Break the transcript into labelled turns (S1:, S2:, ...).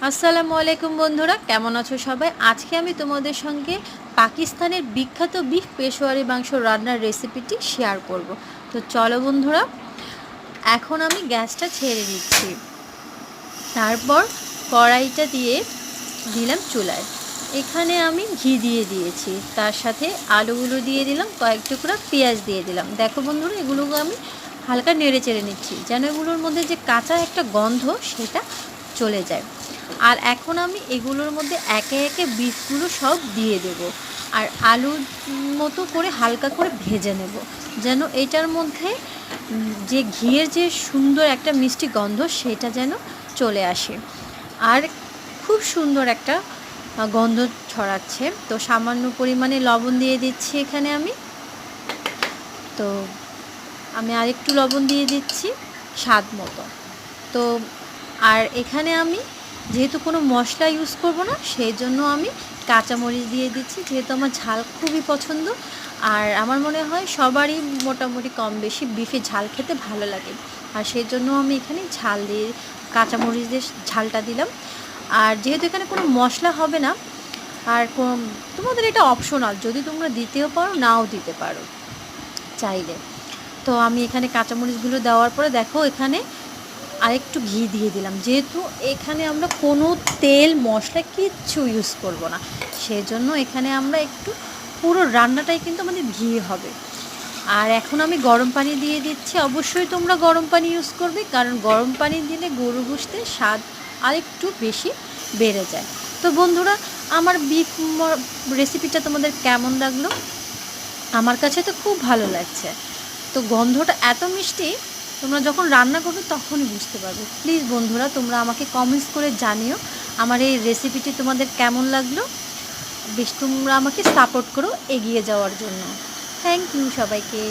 S1: আসসালামু আলাইকুম বন্ধুরা, কেমন আছো সবাই? আজকে আমি তোমাদের সঙ্গে পাকিস্তানের বিখ্যাত বিফ পেশোয়ারি মাংস রান্নার রেসিপিটি শেয়ার করব। তো চলো বন্ধুরা, এখন আমি গ্যাসটা ছেড়ে দিচ্ছি। তারপর কড়াইটা দিয়ে দিলাম চুলায়। এখানে আমি ঘি দিয়ে দিয়েছি, তার সাথে আলুগুলো দিয়ে দিলাম, কয়েক টুকরা পেঁয়াজ দিয়ে দিলাম। দেখো বন্ধুরা, এগুলোকে আমি হালকা নেড়ে চেড়ে নিচ্ছি যেন এগুলোর মধ্যে যে কাঁচা একটা গন্ধ সেটা চলে যায়। আর এখন আমি এগুলোর মধ্যে একে একে বিফগুলো সব দিয়ে দেব, আর আলুর মতো করে হালকা করে ভেজে নেব যেন এটার মধ্যে যে ঘিয়ের যে সুন্দর একটা মিষ্টি গন্ধ সেটা যেন চলে আসে। আর খুব সুন্দর একটা গন্ধ ছড়াচ্ছে। তো সামান্য পরিমাণে লবণ দিয়ে দিচ্ছি এখানে আমি। তো আমি আরেকটু লবণ দিয়ে দিচ্ছি স্বাদ মতো। তো আর এখানে আমি যেহেতু কোনো মশলা ইউজ করব না, সেই জন্য আমি কাঁচামরিচ দিয়ে দিচ্ছি, যেহেতু আমার ঝাল খুবই পছন্দ। আর আমার মনে হয় সবারই মোটামুটি কম বেশি বিফে ঝাল খেতে ভালো লাগে, আর সেই জন্য আমি এখানে ঝাল দিয়ে কাঁচামরিচ দিয়ে ঝালটা দিলাম। আর যেহেতু এখানে কোনো মশলা হবে না, আর তোমাদের এটা অপশনাল, যদি তোমরা দিতেও পারো নাও দিতে পারো চাইলে। তো আমি এখানে কাঁচামরিচগুলো দেওয়ার পরে দেখো এখানে আরেকটু ঘি দিয়ে দিলাম, যেহেতু এখানে আমরা কোনো তেল মশলা কিচ্ছু ইউজ করব না, সেই জন্য এখানে আমরা একটু পুরো রান্নাটাই কিন্তু আমাদের ঘি হবে। আর এখন আমি গরম পানি দিয়ে দিচ্ছি। অবশ্যই তোমরা গরম পানি ইউজ করবে, কারণ গরম পানি দিলে গরু গোশতের স্বাদ আরেকটু বেশি বেড়ে যায়। তো বন্ধুরা, আমার বিফ রেসিপিটা তোমাদের কেমন লাগলো? আমার কাছে তো খুব ভালো লাগছে। তো গন্ধটা এত মিষ্টি, তোমরা যখন রান্না করবে তখনই বুঝতে পারবে। প্লিজ বন্ধুরা, তোমরা আমাকে কমেন্টস করে জানিও আমার এই রেসিপিটি তোমাদের কেমন লাগলো। বেশ, তোমরা আমাকে সাপোর্ট করো এগিয়ে যাওয়ার জন্য। থ্যাংক ইউ সবাইকে।